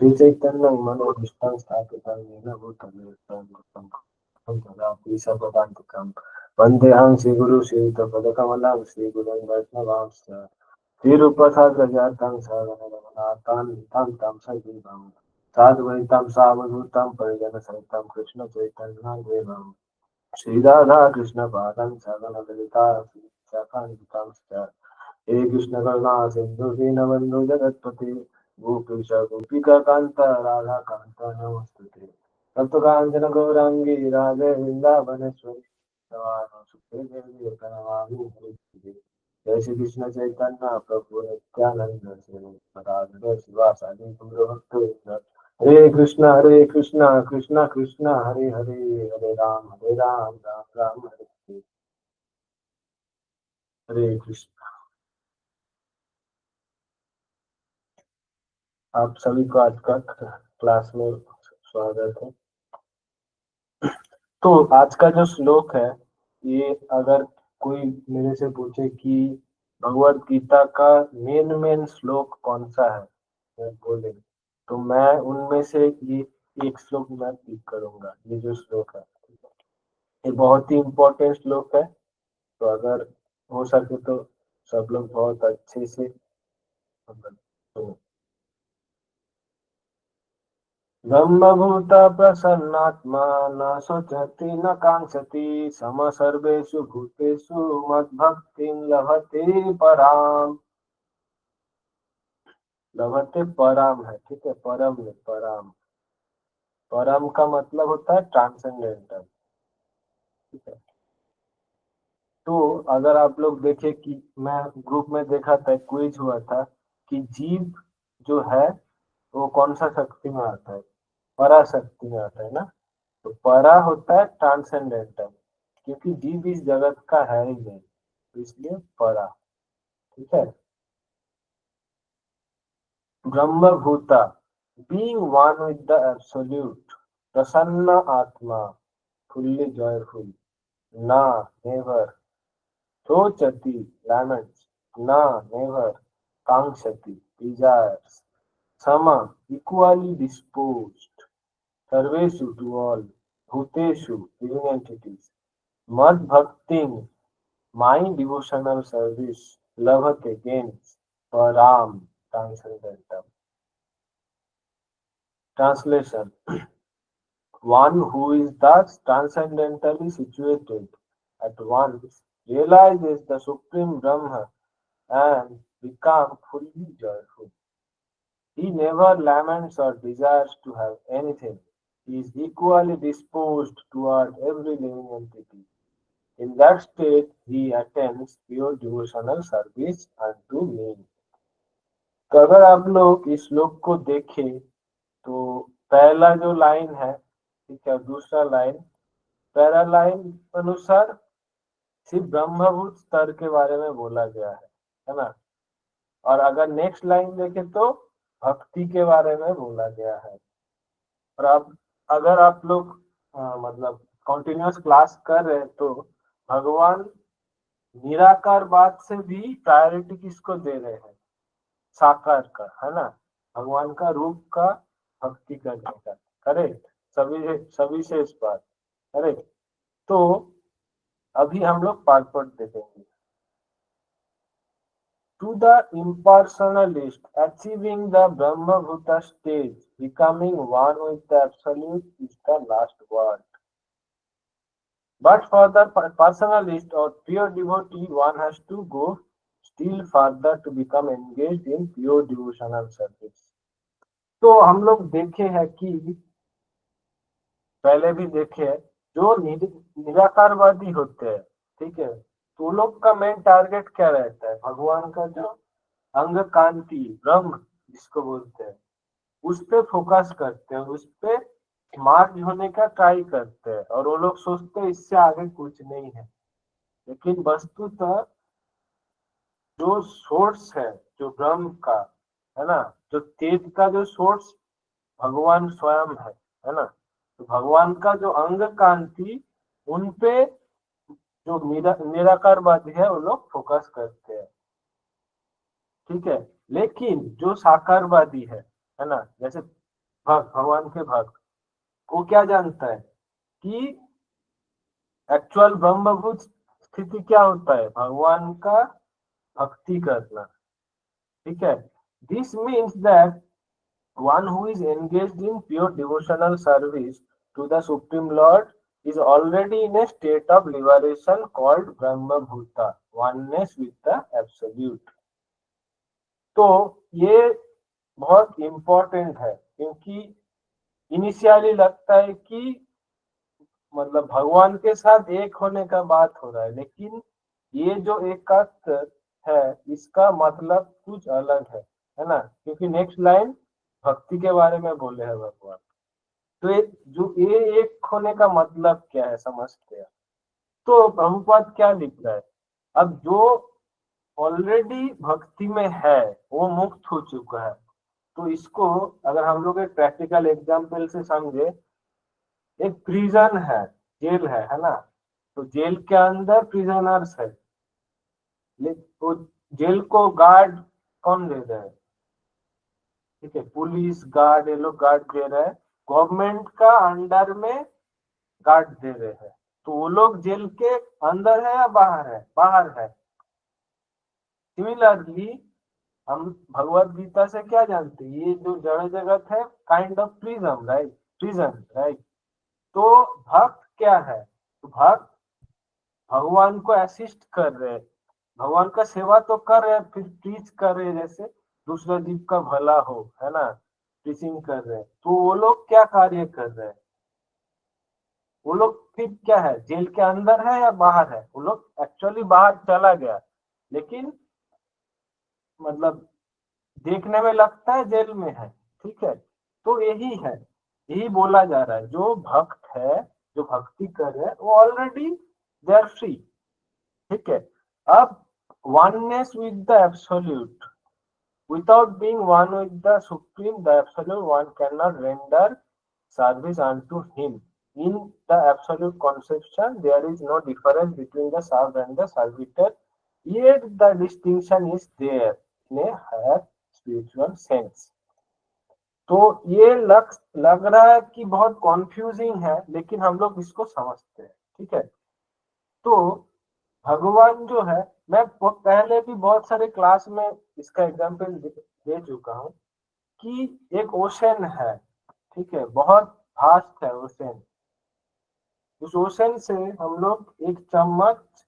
श्री चैतन्य मनोभीष्टं स्थापितं येन भूतले सर्वदान्तिकं वन्देऽहं श्रीगुरु श्रीयुतपदकमलं श्रीगुरुं वैष्णवांश्च श्रीरूपसाग्रजातं सगणरघुनाथान्वितं तं सजीवं साद्वैतं सावधूतं परिजनसहितं कृष्णचैतन्यदेवं श्रीराधा कृष्णपादं सगणललिता श्रीशाखान्वितांश्च हे कृष्ण करुणा सिंधु दीनबंधु जगत्पते गोपीश गोपिका कांत राधा कांत नमस्ते तप्त कांचन गौरांगी राधे वृंदावनेश्वरी सुखे देवी प्रणमामि हरिप्रिये। जय श्री कृष्ण चैतन्य प्रभु नित्यानंद श्री राधे शिवासादि गौर भक्त हरे कृष्ण कृष्ण कृष्ण हरे हरे हरे राम राम राम हरे हरे। हरे कृष्ण। आप सभी को आज का क्लास में स्वागत है। तो आज का जो श्लोक है, ये अगर कोई मेरे से पूछे कि भगवत गीता का मेन श्लोक कौन सा है, मैं बोले तो मैं उनमें से ये एक श्लोक मैं पिक करूंगा। ये जो श्लोक है ये बहुत ही इम्पोर्टेंट श्लोक है। तो अगर हो सके तो सब लोग बहुत अच्छे से सुनो। ब्रह्मभूत प्रसन्नात्मा न शोचति न कांक्षति सम सर्वेषु भूतेषु मद्भक्तिं लभते पराम। लभते पराम है, ठीक है, परम नहीं पराम। परम का मतलब होता है ट्रांसेंडेंटल, ठीक है। तो अगर आप लोग देखें कि मैं ग्रुप में देखा था, क्विज हुआ था कि जीव जो है वो कौन सा शक्ति में आता है, पराशक्ति में आता है ना। तो परा होता है ट्रांसेंडेंटल, क्योंकि जीव इस जगत का है ही नहीं, तो इसलिए परा, ठीक है। ब्रह्म भूता, being one with the absolute, प्रसन्न आत्मा, फुल्ली जॉयफुल, ना नेवर, रोचति लैमेंट्स, ना नेवर, कांक्षति डिजायर्स, समा इक्वली डिस्पोज्ड, सर्वेषु टू ऑल, भूतेषु लिविंग एंटिटीज, मद भक्ति my devotional service, Lavate gains for Ram Transcendental. Translation: one who is thus transcendentally situated at once realizes the Supreme Brahma and becomes fully joyful. He never laments or desires to have anything. He is equally disposed toward every living entity. In that state, he attends pure devotional service unto me. तो अगर आप लोग इस श्लोक को देखें तो पहला जो लाइन है, ठीक है, दूसरा लाइन, पहला लाइन अनुसार सिर्फ ब्रह्मभूत स्तर के बारे में बोला गया है ना। और अगर नेक्स्ट लाइन देखें तो भक्ति के बारे में बोला गया है। और अब अगर आप लोग मतलब कंटिन्यूअस क्लास कर रहे हैं तो भगवान निराकार बात से भी प्रायोरिटी किसको दे रहे हैं, साकार का, है ना, भगवान का रूप का भक्ति करने का। करेक्ट, सभी से इस बात, करेक्ट। तो अभी हम लोग पार्ट पार्ट देखेंगे। To the impersonalist, achieving the Brahmabhuta stage, becoming one with the absolute is the last word. But for the personalist or pure devotee, one has to go still further to become engaged in pure devotional service. तो हम लोग देखे हैं कि पहले भी देखे हैं, जो निराकारवादी होते हैं, ठीक है, तो उन लोग का मेन टारगेट क्या रहता है, भगवान का जो अंग कांति ब्रह्म जिसको बोलते हैं उस पे फोकस करते हैं, उस पे मार्ग होने का ट्राई करते हैं, और वो लोग सोचते हैं इससे आगे कुछ नहीं है। लेकिन वस्तुतः जो सोर्स है, जो ब्रह्म का, है ना, जो तेज का जो सोर्स भगवान स्वयं है ना। तो भगवान का जो अंग कांति, उनपे जो निराकारवादी है वो लोग फोकस करते हैं, ठीक है। लेकिन जो साकारवादी है ना, जैसे भक्त, भगवान के भक्त, वो क्या जानता है कि एक्चुअल ब्रह्मभूत स्थिति क्या होता है, भगवान का भक्ति करना। ठीक है, this means that one who is engaged in pure devotional service to the Supreme Lord is already in a state of liberation called Brahma Bhuta, oneness with the Absolute. तो ये बहुत इम्पोर्टेंट है, क्योंकि इनिशियली लगता है कि मतलब भगवान के साथ एक होने का बात हो रहा है, लेकिन ये जो एकात्म है इसका मतलब कुछ अलग है ना, क्योंकि नेक्स्ट लाइन भक्ति के बारे में बोले हैं भगवान। तो ये एक होने का मतलब क्या है समझते हैं। तो प्रभुपाद क्या लिख रहा है, अब जो ऑलरेडी भक्ति में है वो मुक्त हो चुका है, तो इसको अगर हम लोग एक प्रैक्टिकल एग्जाम्पल से समझे, एक प्रिजन है, जेल है ना, तो जेल के अंदर प्रिजनर्स है, तो जेल को गार्ड कौन दे रहा है, ठीक है, पुलिस गार्ड, ये लोग गार्ड दे रहे हैं, गवर्नमेंट का अंडर में गार्ड दे रहे हैं, तो वो लोग जेल के अंदर है या बाहर है, बाहर है। सिमिलरली हम भगवत गीता से क्या जानते हैं, ये जो जड़ जगत है kind of prison, right, prison, right. तो भक्त क्या है, तो भक्त भगवान को असिस्ट कर रहे हैं, भगवान का सेवा तो कर रहे हैं, फिर टीच कर रहे हैं, जैसे दूसरा जीव का भला हो, है ना, टीचिंग कर रहे हैं। तो वो लोग क्या कार्य कर रहे हैं, वो लोग फिर क्या है, जेल के अंदर है या बाहर है, वो लोग एक्चुअली बाहर चला गया, लेकिन मतलब देखने में लगता है जेल में है। ठीक है, तो यही है, यही बोला जा रहा है, जो भक्त है, जो भक्ति कर रहे हैं, वो ऑलरेडी दे आर फ्री। ठीक है, अब oneness with the absolute, without being one with the supreme, the absolute one cannot render service unto him. In the absolute conception there is no difference between the served and the servitor, yet the distinction is there in a higher spiritual sense. तो ये लग रहा है कि बहुत confusing है, लेकिन हम लोग इसको समझते हैं। ठीक है, तो भगवान जो है, मैं पहले भी बहुत सारे क्लास में इसका एग्जाम्पल दे चुका हूँ कि एक ओशन है, ठीक है, बहुत वास्ट है ओशन, उस ओशन से हम लोग एक चम्मच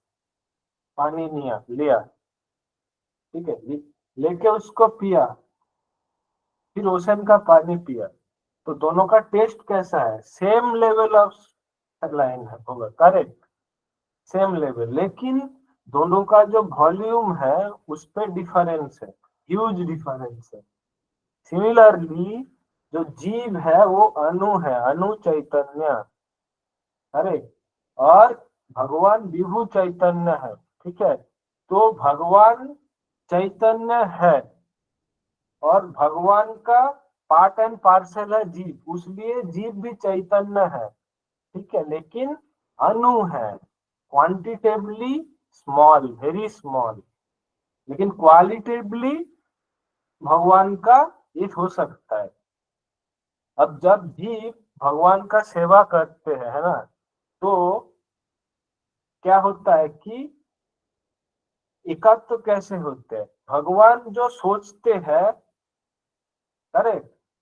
पानी लिया, ठीक है, लेके उसको पिया, फिर ओशन का पानी पिया, तो दोनों का टेस्ट कैसा है, सेम लेवल ऑफ लाइन है, होगा करेक्ट, सेम लेवल, लेकिन दोनों का जो वॉल्यूम है उस पर डिफरेंस है, ह्यूज डिफरेंस है। सिमिलरली जो जीव है वो अणु है, अणु चैतन्य, अरे, और भगवान विभु चैतन्य है। ठीक है, तो भगवान चैतन्य है और भगवान का पार्ट एंड पार्सल है जीव, उसलिए जीव भी चैतन्य है। ठीक है, लेकिन अणु है, क्वांटिटेटिवली स्मॉल, वेरी स्मॉल, लेकिन क्वालिटेटिवली भगवान का एक हो सकता है। अब जब जीव भगवान का सेवा करते हैं, है ना, तो क्या होता है कि एकात्म कैसे होते हैं, भगवान जो सोचते हैं, अरे,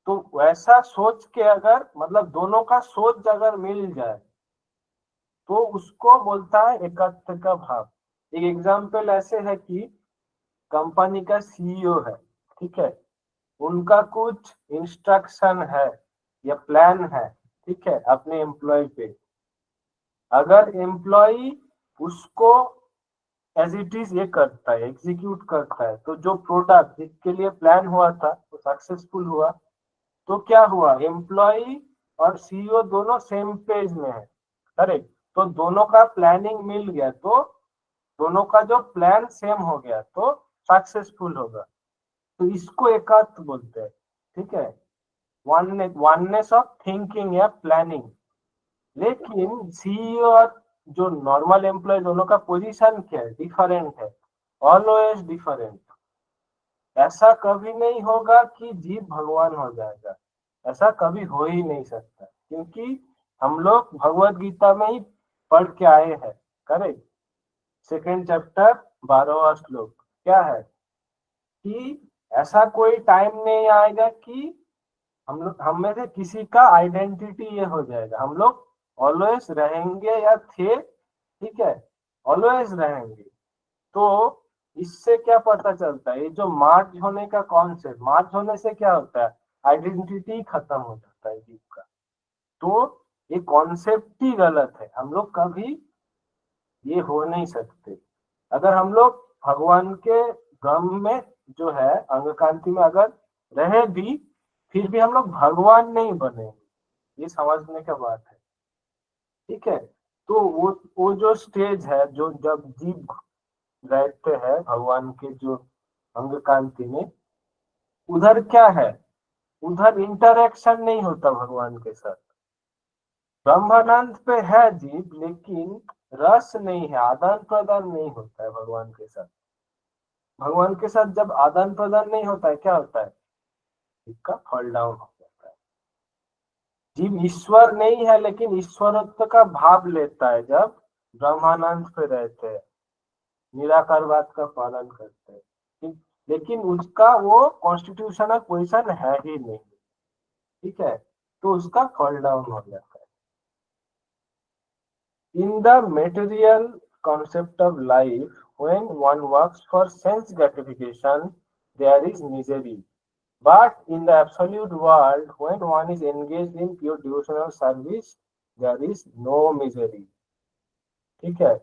तो वैसा सोच के अगर मतलब दोनों का सोच अगर मिल जाए तो उसको बोलता है एकात्म का भाव। एक एग्जाम्पल ऐसे है कि कंपनी का सीईओ है, ठीक है, उनका कुछ इंस्ट्रक्शन है या प्लान है, ठीक है, अपने एम्प्लॉय पे, अगर एम्प्लॉय उसको एज इट इज ये करता है, एग्जीक्यूट करता है, तो जो प्रोडक्ट जिसके लिए प्लान हुआ था वो सक्सेसफुल हुआ, तो क्या हुआ, एम्प्लॉय और सीईओ दोनों सेम पेज में है, करेक्ट, तो दोनों का प्लानिंग मिल गया, तो दोनों का जो प्लान सेम हो गया तो सक्सेसफुल होगा, तो इसको एकात्म बोलते हैं। ठीक है, वननेस ऑफ थिंकिंग या प्लानिंग। लेकिन सीईओ और जो नॉर्मल एम्प्लॉय दोनों का पोजीशन क्या है, डिफरेंट है, ऑलवेज डिफरेंट। ऐसा कभी नहीं होगा कि जीव भगवान हो जाएगा, ऐसा कभी हो ही नहीं सकता, क्योंकि हम लोग भगवत गीता में ही पढ़ के आए हैं। करेक्ट। सेकेंड चैप्टर 12वां श्लोक क्या है कि ऐसा कोई टाइम नहीं आएगा कि हम में से किसी का आइडेंटिटी ये हो जाएगा। हम लोग ऑलवेज रहेंगे या थे, ठीक है, ऑलवेज रहेंगे। तो इससे क्या पता चलता है, ये जो मार्च होने का कॉन्सेप्ट, मार्च होने से क्या होता है, आइडेंटिटी खत्म हो जाता है जीव का। तो ये कॉन्सेप्ट ही गलत है, हम लोग कभी ये हो नहीं सकते। अगर हम लोग भगवान के गम में जो है अंग कांति में अगर रहे भी, फिर भी हम लोग भगवान नहीं बनेंगे, ये समझने का बात है। ठीक है। तो वो जो स्टेज है, जो जब जीव रहते हैं भगवान के जो अंग कांति में, उधर क्या है, उधर इंटरेक्शन नहीं होता भगवान के साथ। ब्रह्मानंद पे है जीव, लेकिन रस नहीं है, आदान प्रदान नहीं होता है भगवान के साथ। भगवान के साथ जब आदान प्रदान नहीं होता है, क्या होता है, इसका फॉल डाउन हो जाता है। जीव ईश्वर नहीं है, लेकिन ईश्वरत्व का भाव लेता है जब ब्रह्मानंद पे रहते हैं, निराकारवाद का पालन करते हैं। लेकिन उसका वो कॉन्स्टिट्यूशनल पोजिशन है ही नहीं। ठीक है। तो उसका फॉल डाउन हो जाता है। In the material concept of life, when one works for sense gratification, there is misery. But in the absolute world, when one is engaged in pure devotional service, there is no misery. ठीक है।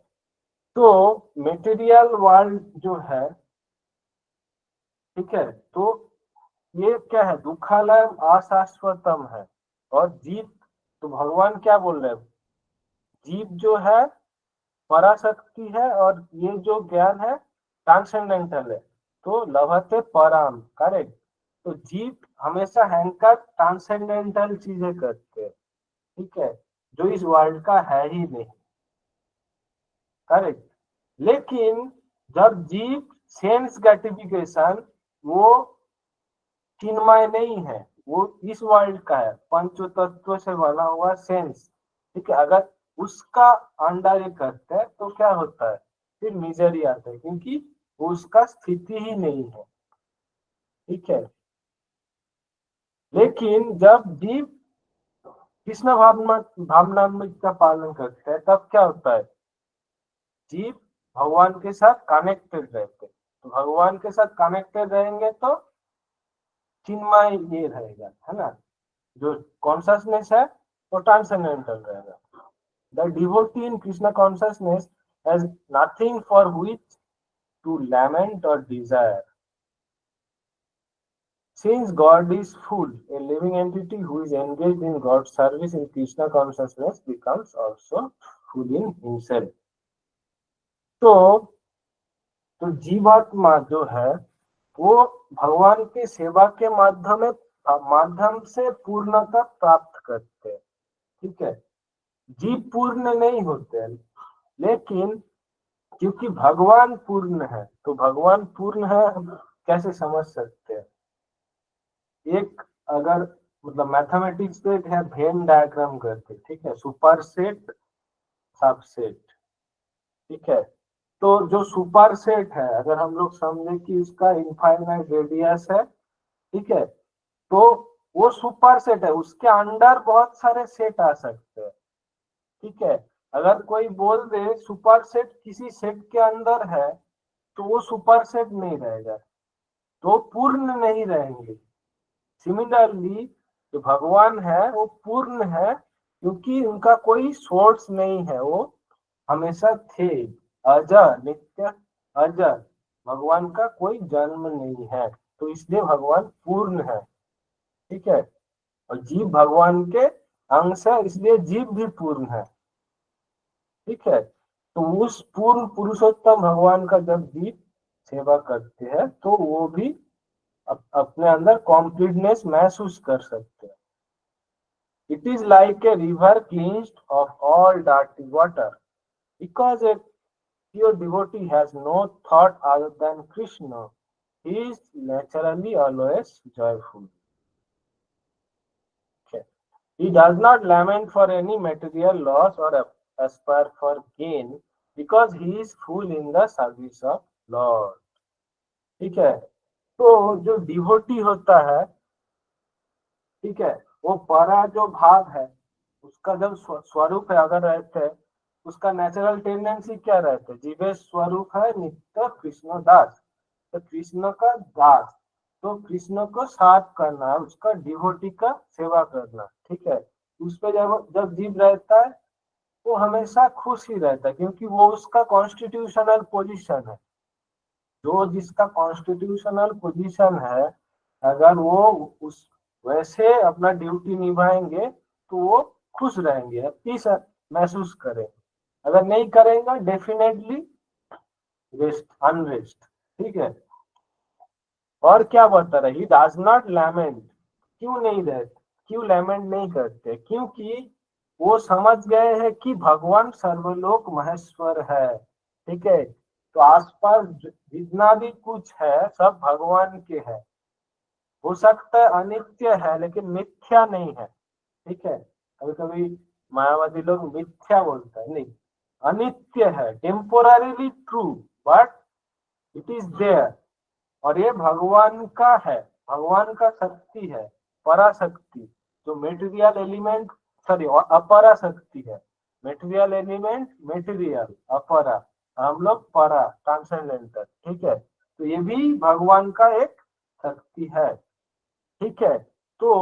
तो material world जो है, ठीक है, तो ये क्या है, दुखालय अशाश्वतम है। और जीव, तो भगवान क्या बोल रहे हैं, जीव जो है पराशक्ति है, और ये जो ज्ञान है ट्रांसेंडेंटल है। तो लभते पराम, करेक्ट। तो जीव हमेशा हैंकर ट्रांसेंडेंटल चीजें करते हैं, ठीक है, जो इस वर्ल्ड का है ही नहीं। करेक्ट। लेकिन जब जीव सेंस ग्रेटिफिकेशन, वो चिन्मय नहीं है, वो इस वर्ल्ड का है, पंच तत्व से बना हुआ सेंस। ठीक है। अगर उसका अंडर ये करते हैं तो क्या होता है, फिर मिजरी आता है, क्योंकि वो उसका स्थिति ही नहीं है। ठीक है। लेकिन जब जीव कृष्ण भावनामृत का पालन करते हैं, तब क्या होता है, जीव भगवान के साथ कनेक्टेड रहते हैं। तो भगवान के साथ कनेक्टेड रहेंगे तो चिन्मय ये रहेगा, है ना, जो कॉन्शसनेस है वो ट्रांसेंडेंटल रहेगा। The devotee in Krishna consciousness has nothing for which to lament or desire. Since God is full, a living entity who is engaged in God's service in Krishna consciousness becomes also full in himself. तो तो जीवात्मा जो है वो भगवान की सेवा के माध्यम से पूर्णता प्राप्त करते हैं। ठीक है। जीव पूर्ण नहीं होते हैं, लेकिन क्योंकि भगवान पूर्ण है, तो भगवान पूर्ण है हम कैसे समझ सकते हैं। एक अगर मतलब मैथमेटिक्स में एक है वेन डायग्राम करके, ठीक है, सुपर सेट सबसेट। ठीक है। तो जो सुपर सेट है, अगर हम लोग समझे कि उसका इनफाइनाइट रेडियस है, ठीक है, तो वो सुपर सेट है, उसके अंडर बहुत सारे सेट आ सकते हैं। ठीक है। अगर कोई बोल दे सुपर सेट किसी सेट के अंदर है, तो वो सुपर सेट नहीं रहेगा, तो पूर्ण नहीं रहेंगे। सिमिलरली जो भगवान है वो पूर्ण है, क्योंकि उनका कोई सोर्स नहीं है, वो हमेशा थे, अजर नित्य अजर। भगवान का कोई जन्म नहीं है, तो इसलिए भगवान पूर्ण है। ठीक है। और जीव भगवान के अंश है, इसलिए जीव भी पूर्ण है। ठीक है। तो उस पूर्ण पुरुषोत्तम भगवान का जब जीव सेवा करते हैं, तो वो भी अपने अंदर कॉम्प्लीटनेस महसूस कर सकते हैं। It is like a river cleansed of all dirty water, because a pure devotee has no thought other than Krishna, he is naturally always joyful. He does not lament for any material loss or aspire for gain because he is full in the service of Lord. ठीक है, तो जो devotee होता है, ठीक है, वो परा जो भाव है उसका जब स्वरूप है अगर रहते हैं, उसका नेचुरल टेंडेंसी क्या रहता है, जीवेश स्वरूप है नित्य कृष्ण दास, तो कृष्ण का दास, तो कृष्ण को साथ करना है, उसका डिवोटी का सेवा करना, ठीक है। उस पे जब जब जीव रहता है वो हमेशा खुश ही रहता है क्योंकि वो उसका कॉन्स्टिट्यूशनल पोजीशन है, जो जिसका कॉन्स्टिट्यूशनल पोजीशन है, अगर वो उस वैसे अपना ड्यूटी निभाएंगे तो वो खुश रहेंगे, पीस महसूस करें, अगर नहीं करेंगे डेफिनेटली रेस्ट अनरेस्ट, ठीक है। और क्या बता रहे, ही डज नॉट लैमेंट, क्यों नहीं रहते, क्यों लैमेंट नहीं करते, क्योंकि वो समझ गए हैं कि भगवान सर्वलोक महेश्वर है, ठीक है। तो आसपास जितना भी कुछ है सब भगवान के है, हो सकता है अनित्य है लेकिन मिथ्या नहीं है, ठीक है। कभी कभी मायावादी लोग मिथ्या बोलते हैं, नहीं, अनित्य है, temporarily true, but it is there, और ये भगवान का है, भगवान का शक्ति है, पराशक्ति, जो मेटेरियल एलिमेंट, सॉरी अपरा शक्ति है, मेटेरियल एलिमेंट मेटेरियल अपरा, हम लोग परा ट्रांसेंडेंटल, ठीक है। तो ये भी भगवान का एक शक्ति है, ठीक है। तो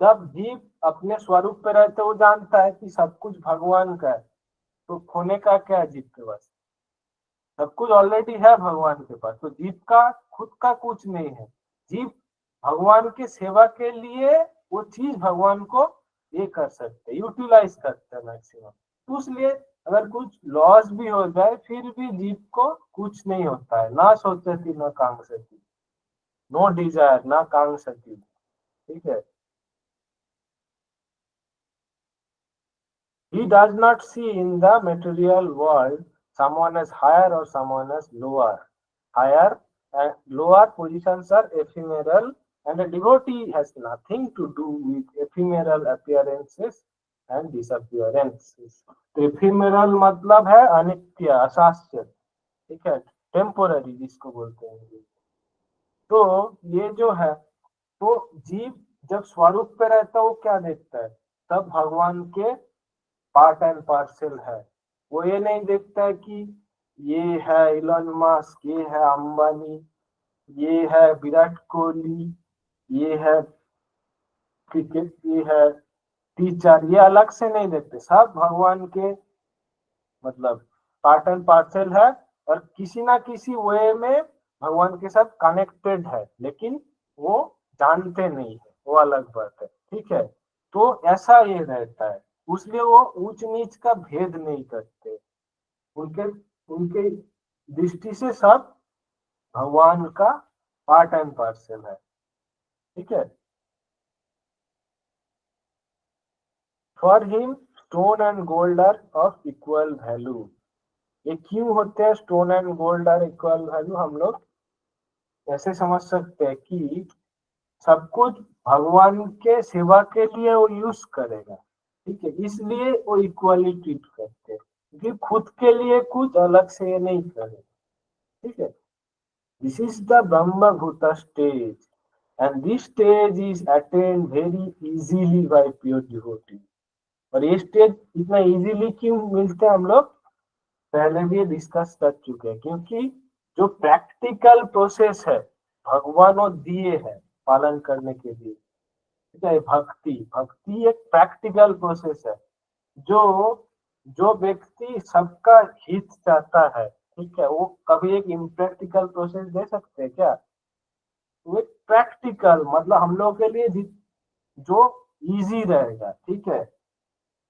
जब जीव अपने स्वरूप पे रहते वो जानता है कि सब कुछ भगवान का है, तो खोने का क्या है जीव के पास, सब कुछ ऑलरेडी है भगवान के पास, तो जीव का खुद का कुछ नहीं है, जीव भगवान के सेवा के लिए वो चीज भगवान को ये कर सकते, यूटिलाइज करते हैं मैक्सिमम, तो इसलिए अगर कुछ लॉस भी हो जाए फिर भी जीव को कुछ नहीं होता है, ना सोचती ना कांक्षती, नो डिजायर ना कांक्षती, ठीक है। He does not see in the material world someone as higher or someone as lower. Higher and lower positions are ephemeral, and a devotee has nothing to do with ephemeral appearances and disappearances. Ephemeral मतलब है अनित्य, अशाश्वत, ठीक है, temporary जिसको बोलते हैं। तो ये जो है, तो जीव जब स्वरूप पे रहता है वो क्या देखता है, तब भगवान के पार्ट एंड पार्सल है, वो ये नहीं देखता है कि ये है इलॉन मस्क, ये है अंबानी, ये है विराट कोहली, ये है क्रिकेट, ये है टीचर, ये अलग से नहीं देखते, सब भगवान के मतलब पार्ट एंड पार्सल है, और किसी ना किसी वे में भगवान के साथ कनेक्टेड है, लेकिन वो जानते नहीं है, वो अलग बात है, ठीक है। तो ऐसा ये रहता है, उसलिए वो ऊंच नीच का भेद नहीं करते, उनके उनके दृष्टि से सब भगवान का पार्ट एंड पार्सल है, ठीक है। For him stone and gold are of equal value, ये क्यों होते हैं stone and gold are equal value, हम लोग ऐसे समझ सकते हैं कि सब कुछ भगवान के सेवा के लिए वो यूज करेगा, ठीक है, इसलिए वो इक्वली ट्रीट करते हैं, क्योंकि खुद के लिए कुछ अलग से ये नहीं करेगा, ठीक है। This is the brahma bhuta stage, and this stage is attained very easily by pure devotee, और ये स्टेज इतना इजीली क्यों मिलते हैं, हम लोग पहले भी डिस्कस कर चुके हैं, क्योंकि जो प्रैक्टिकल प्रोसेस है भगवान वो दिए है पालन करने के लिए, ठीक है। भक्ति, भक्ति एक प्रैक्टिकल प्रोसेस है, जो जो व्यक्ति सबका हित चाहता है, ठीक है, वो कभी एक इम्प्रैक्टिकल प्रोसेस दे सकते हैं क्या, वो एक प्रैक्टिकल मतलब हम लोग के लिए जो इजी रहेगा, ठीक है।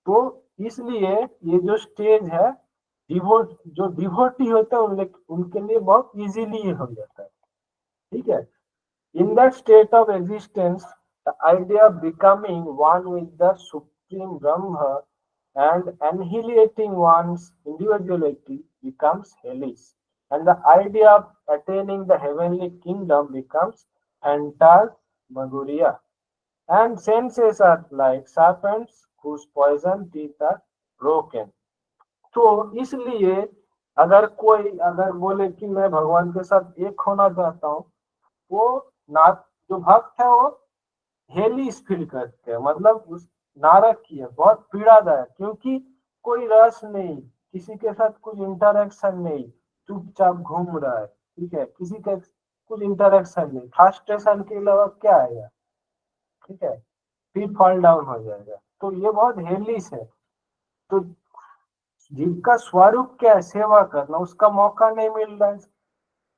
तो इसलिए ये जो स्टेज है, जो डिवोटी होता है उनके लिए बहुत इजीली ये हो जाता है, ठीक है। In that state of existence, the idea of becoming one with the Supreme Brahma and annihilating one's individuality becomes hellish, and the idea of attaining the heavenly kingdom becomes phantasmagoria. and senses are like serpents whose poison teeth are broken. तो इसलिए अगर बोले कि मैं भगवान के साथ एक होना चाहता हूँ, वो ना जो भक्त है वो हेलिस फील करते हैं, मतलब उस नारकीय बहुत पीड़ादायक, क्योंकि कोई रस नहीं, किसी के साथ कुछ इंटरेक्शन नहीं, चुपचाप घूम रहा है, ठीक है, किसी का कुछ इंटरेक्शन नहीं, फ्रस्ट्रेशन के अलावा क्या आएगा, ठीक है, फिर फॉल डाउन हो जाएगा। तो ये बहुत हेलिस है। तो जिनका स्वरूप क्या है सेवा करना, उसका मौका नहीं मिल रहा है,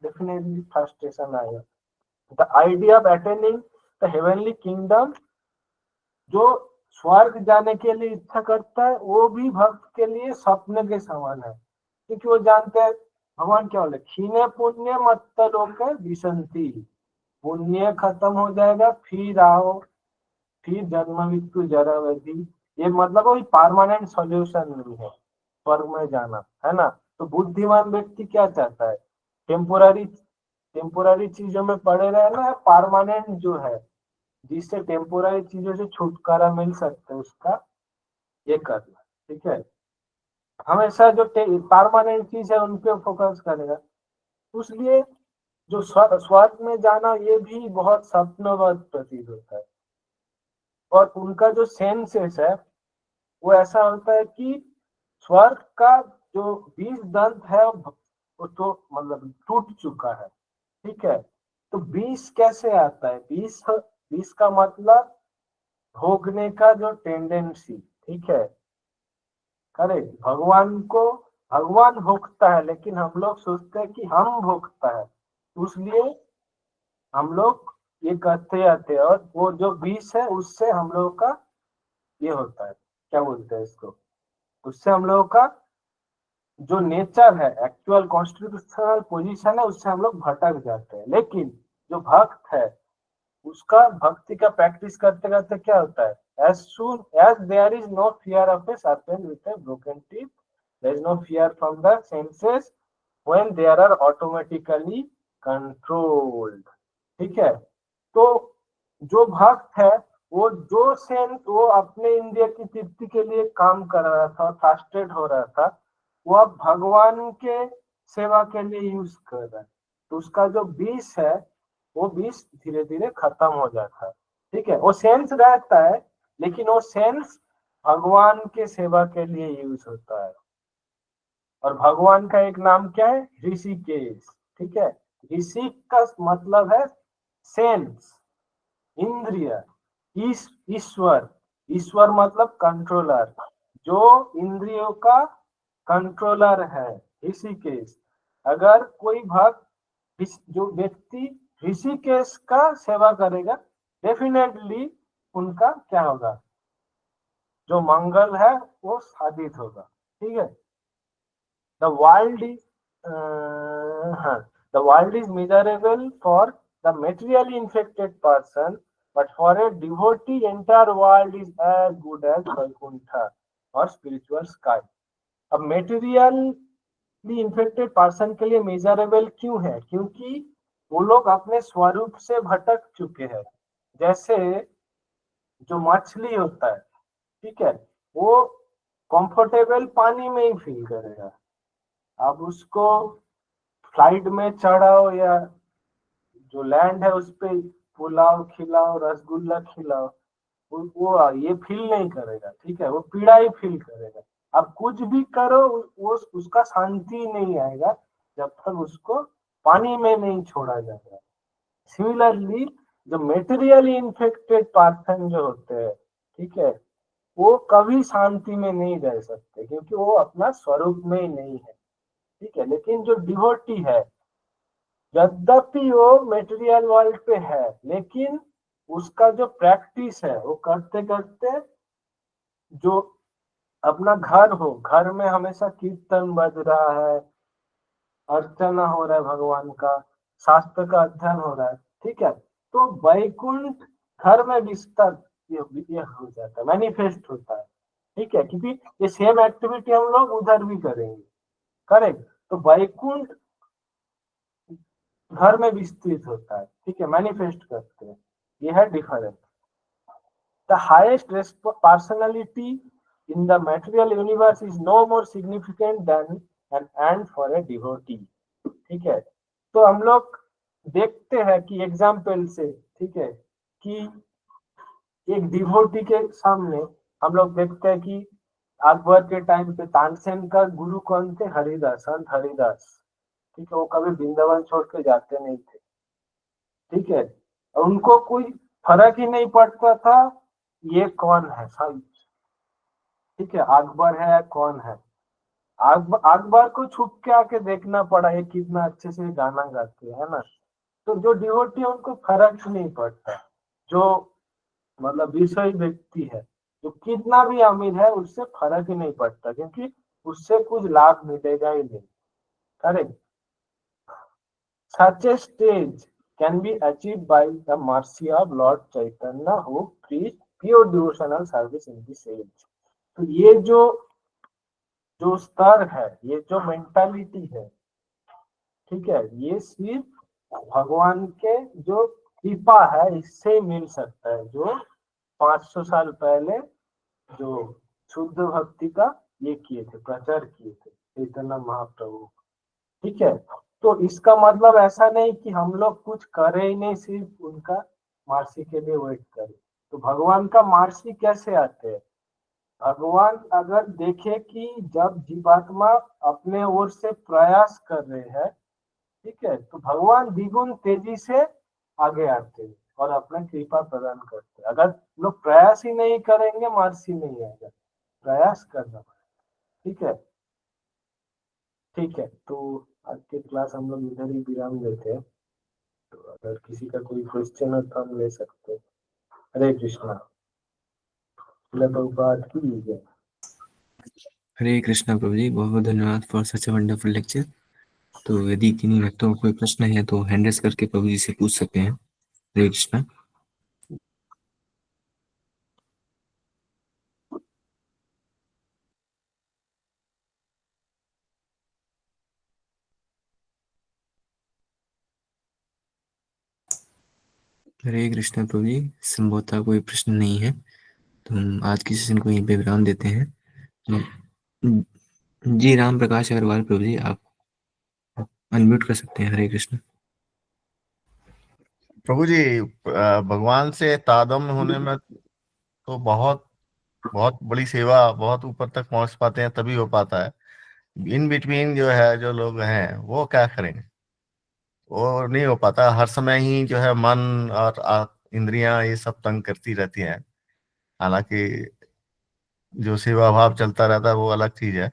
डेफिनेटली फ्रस्ट्रेशन आएगा। The idea of attaining the heavenly kingdom, जो स्वर्ग जाने के लिए इच्छा करता है, वो भी भक्त के लिए स्वप्न के समान है, क्योंकि वो जानते हैं भगवान क्या बोले, क्षीणे पुण्य मत्त लोके विसंति, पुण्य खत्म हो जाएगा फिर आओ, फिर जन्म मृत्यु जरा व्याधि, ये मतलब वही परमानेंट सॉल्यूशन नहीं है स्वर्ग में जाना, है ना। तो बुद्धिमान व्यक्ति क्या चाहता है, टेम्पोररी टेम्पोररी चीजों में पड़े रहना है, परमानेंट जो है जिससे टेम्पोररी चीजों से छुटकारा मिल सकता है उसका ये करना, ठीक है। हमेशा जो परमानेंट चीज है उन पे फोकस करेगा। इसलिए जो स्वर्ग में जाना ये भी बहुत स्वप्नवत प्रतीत होता है। और उनका जो सेंसेस है वो ऐसा होता है कि स्वर्ग का जो 20 दंत है वो तो मतलब टूट चुका है, ठीक है। तो 20 कैसे आता है, 20 का मतलब भोगने का जो टेंडेंसी, ठीक है, करेक्ट। भगवान भोगता है, लेकिन हम लोग सोचते हैं कि हम भोगता है, इसलिए हम लोग ये करते आते हैं, और वो जो 20 है उससे हम लोगों का ये होता है, क्या बोलते हैं इसको, उससे हम लोगों का जो नेचर है, एक्चुअल कॉन्स्टिट्यूशनल पोजीशन है, उससे हम लोग भटक जाते हैं। लेकिन जो भक्त है उसका भक्ति का प्रैक्टिस करते करते क्या होता है, as soon as there is no fear of a serpent with a broken teeth, there is no fear from the senses when they are automatically controlled, ठीक है। तो जो भक्त है वो जो सेंस वो अपने इंद्रिय की तृप्ति के लिए काम कर रहा था, फ्रस्ट्रेट हो रहा था, वो अब भगवान के सेवा के लिए यूज कर रहा है। तो उसका जो विष है वो विष धीरे धीरे खत्म हो जाता है, ठीक है। वो सेंस रहता है, लेकिन वो सेंस भगवान के सेवा के लिए यूज होता है। और भगवान का एक नाम क्या है, ऋषिकेश, ठीक है। ऋषि का मतलब है सेंस, इंद्रिय, ईश्वर, ईश्वर मतलब कंट्रोलर, जो इंद्रियों का कंट्रोलर है, ऋषिकेश। अगर कोई भक्त जो व्यक्ति ऋषिकेश का सेवा करेगा, डेफिनेटली उनका क्या होगा, जो मंगल है वो साधित होगा, ठीक है। The world is the world is miserable for the materially infected person, but for a devotee entire world is as good as Vaikuntha or spiritual sky. अब मेटेरियली इन्फेक्टेड पर्सन के लिए मेजरेबल क्यों है, क्योंकि वो लोग अपने स्वरूप से भटक चुके हैं। जैसे जो मछली होता है, ठीक है, वो कंफर्टेबल पानी में ही फील करेगा। अब उसको फ्लाइट में चढ़ाओ या जो लैंड है उस पे पुलाव खिलाओ, रसगुल्ला खिलाओ, वो ये फील नहीं करेगा, ठीक है, वो पीड़ा ही फील करेगा। अब कुछ भी करो वो उसका शांति नहीं आएगा जब तक उसको पानी में नहीं छोड़ा जाएगा। सिमिलरली जो मेटेरियली इन्फेक्टेड पर्सन जो होते हैं, ठीक है, वो कभी शांति में नहीं रह सकते, क्योंकि वो अपना स्वरूप में ही नहीं है, ठीक है। लेकिन जो डिवोटी है, यद्यपि वो मेटेरियल वर्ल्ड पे है, लेकिन उसका जो प्रैक्टिस है वो करते करते जो अपना घर हो, घर में हमेशा कीर्तन बज रहा है, अर्चना हो रहा है भगवान का, शास्त्र का अध्ययन हो रहा है, ठीक है, तो वैकुंठ घर में विस्तार ये हो जाता है, मैनिफेस्ट होता है, ठीक है, क्योंकि ये सेम एक्टिविटी हम लोग उधर भी करेंगे, करेक्ट। तो वैकुंठ घर में विस्तृत होता है, ठीक है, मैनिफेस्ट करते हैं, ये है difference. The highest personality in the material universe is no more significant than an ant for a devotee. ठीक है, तो हम लोग देखते हैं कि एग्जाम्पल से, ठीक है, कि एक डिवोटी के सामने हम लोग देखते हैं कि अकबर के टाइम पे तानसेन का गुरु कौन थे? हरिदास, संत हरिदास। ठीक है, वो कभी वृंदावन छोड़ के जाते नहीं थे। ठीक है, और उनको कोई फर्क ही नहीं पड़ता था ये कौन है संत। ठीक है, अकबर है कौन है, अकबर को छुप के आके देखना पड़ा ये कितना अच्छे से गाना गाते है ना। तो जो डिवोटी है उनको फर्क ही नहीं पड़ता, जो मतलब विषय व्यक्ति है, जो कितना भी अमीर है उससे फर्क ही नहीं पड़ता, क्योंकि उससे कुछ लाभ मिलेगा ही नहीं। Correct. Such a stage can be achieved by the mercy of Lord Chaitanya who preached pure devotional service in this age. तो ये जो जो स्तर है, ये जो मेंटालिटी है, ठीक है, ये सिर्फ भगवान के जो कृपा है इससे मिल सकता है, जो 500 साल पहले जो शुद्ध भक्ति का ये किए थे, प्रचार किए थे चैतन्य महाप्रभु। ठीक है, तो इसका मतलब ऐसा नहीं कि हम लोग कुछ करें ही नहीं, सिर्फ उनका मार्सी के लिए वेट करें। तो भगवान का मार्सी कैसे आते हैं? भगवान अगर देखे कि जब जीवात्मा अपने ओर से प्रयास कर रहे हैं, ठीक है, तो भगवान द्विगुण तेजी से आगे आते हैं और अपना कृपा प्रदान करते हैं। अगर लोग प्रयास ही नहीं करेंगे, मार्सी नहीं आएगा, प्रयास करना पड़ेगा। ठीक है, ठीक है, तो आज के क्लास हम लोग इधर ही विराम देते हैं। तो अगर किसी का कोई क्वेश्चन हो तो हम ले सकते हैं। हरे कृष्णा। बात कीजिए। हरे कृष्णा प्रभु जी, बहुत बहुत धन्यवाद for such a wonderful lecture. तो यदि किन्हीं भक्तों को कोई प्रश्न है तो हैंड रेस करके प्रभु जी से पूछ सकते हैं। हरे कृष्णा। हरे कृष्णा प्रभु जी, संभवतः कोई प्रश्न नहीं है, तो हम आज की सेशन को यहीं पे विराम देते हैं। जी राम प्रकाश अग्रवाल प्रभु जी, आप अनम्यूट कर सकते हैं। हरे कृष्ण। प्रभु जी, भगवान से तादात्म्य होने में तो बहुत बहुत बड़ी सेवा, बहुत ऊपर तक पहुंच पाते हैं तभी हो पाता है। इन बिटवीन जो है, जो लोग हैं वो क्या करेंगे, वो नहीं हो पाता। हर समय ही जो है मन और इंद्रियां ये सब तंग करती रहती हैं। हालांकि जो सेवा भाव चलता रहता है वो अलग चीज है,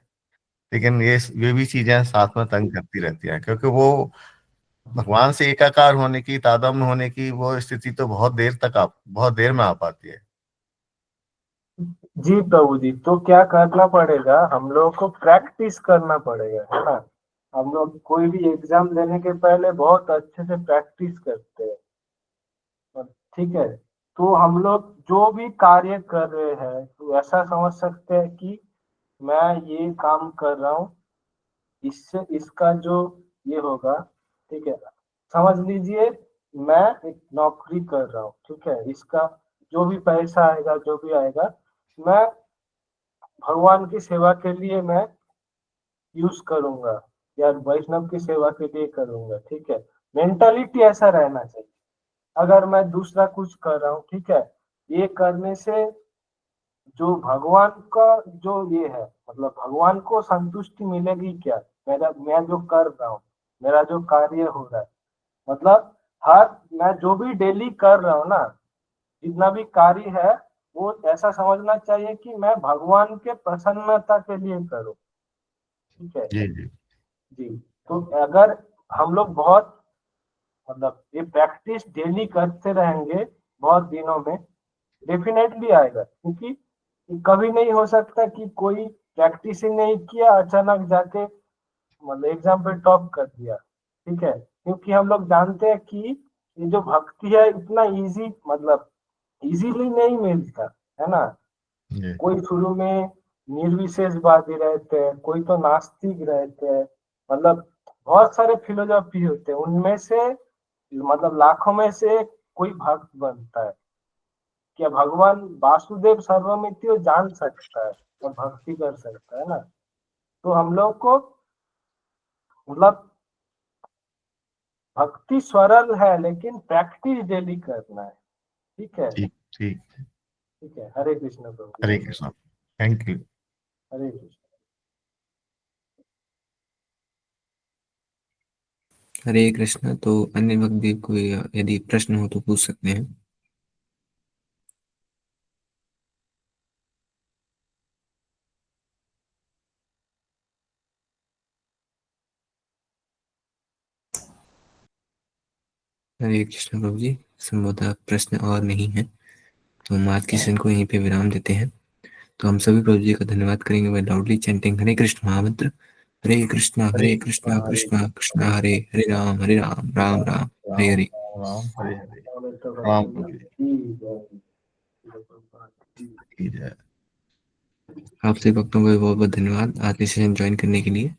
लेकिन ये भी चीजें साथ में तंग करती रहती हैं, क्योंकि वो भगवान से एकाकार होने की, तादात्म्य होने की वो स्थिति तो बहुत देर में आ पाती है। जी प्रभु जी, तो क्या करना पड़ेगा? हम लोग को प्रैक्टिस करना पड़ेगा, है ना। हम लोग कोई भी एग्जाम देने के पहले बहुत अच्छे से प्रैक्टिस करते हैं। ठीक है, तो हम लोग जो भी कार्य कर रहे हैं तो ऐसा समझ सकते हैं कि मैं ये काम कर रहा हूँ, इससे इसका जो ये होगा, ठीक है, समझ लीजिए मैं एक नौकरी कर रहा हूँ, ठीक है, इसका जो भी पैसा आएगा, जो भी आएगा, मैं भगवान की सेवा के लिए मैं यूज करूंगा या वैष्णव की सेवा के लिए करूंगा। ठीक है, मेंटालिटी ऐसा रहना चाहिए। अगर मैं दूसरा कुछ कर रहा हूँ, ठीक है, ये करने से जो भगवान का जो ये है, मतलब भगवान को संतुष्टि मिलेगी क्या? मैं जो कर रहा हूँ, मेरा जो कार्य हो रहा है, मतलब हर मैं जो भी डेली कर रहा हूँ ना, जितना भी कार्य है, वो ऐसा समझना चाहिए कि मैं भगवान के प्रसन्नता के लिए करूँ। ठीक है जी जी जी। तो अगर हम लोग बहुत मतलब ये प्रैक्टिस डेली करते रहेंगे बहुत दिनों में, डेफिनेटली आएगा। क्योंकि कभी नहीं हो सकता कि कोई प्रैक्टिस ही नहीं किया अचानक जाके मतलब एग्जाम पे टॉप कर दिया। ठीक है, क्योंकि हम लोग जानते हैं कि ये जो भक्ति है इतना इजी मतलब इजीली नहीं मिलता, है ना। जी कोई शुरू में निर्विशेषवादी रहते हैं, कोई तो नास्तिक रहते हैं, मतलब बहुत सारे फिलोसॉफी होते हैं, उनमें से मतलब लाखों में से कोई भक्त बनता है। क्या भगवान वासुदेव सर्वमिति वो जान सकता है और भक्ति कर सकता है ना। तो हम लोग को मतलब भक्ति सरल है लेकिन प्रैक्टिस डेली करना है। ठीक है, ठीक ठीक। ठीक है। हरे कृष्ण प्रभु। हरे कृष्ण, थैंक यू। हरे कृष्ण। हरे कृष्ण। तो अन्य वक्त भी कोई यदि प्रश्न हो तो पूछ सकते हैं। हरे कृष्ण प्रभु जी, संभवतः प्रश्न और नहीं है, तो हम आज के सेशन को यहीं पे विराम देते हैं। तो हम सभी प्रभु जी का धन्यवाद करेंगे बाय लाउडली चैंटिंग हरे कृष्ण महामंत्र। हरे कृष्णा कृष्णा कृष्णा हरे हरे, राम राम राम हरे हरे। राम हरे हरे। राम प्रभु जी की जय। आप सभी भक्तों को बहुत बहुत धन्यवाद आज के सेशन ज्वाइन करने के लिए।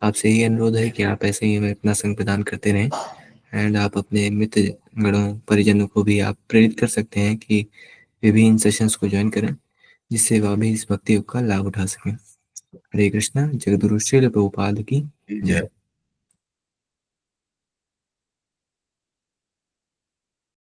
आपसे यही अनुरोध है कि आप ऐसे ही हमें अपना संग प्रदान करते रहें, एंड आप अपने मित्र गणों परिजनों को भी आप प्रेरित कर सकते हैं कि वे भी इन सेशंस को ज्वाइन करें, जिससे वह भी इस भक्ति योग का लाभ उठा सकें। हरे कृष्णा। जगदगुरु श्रील प्रभुपाद की जय।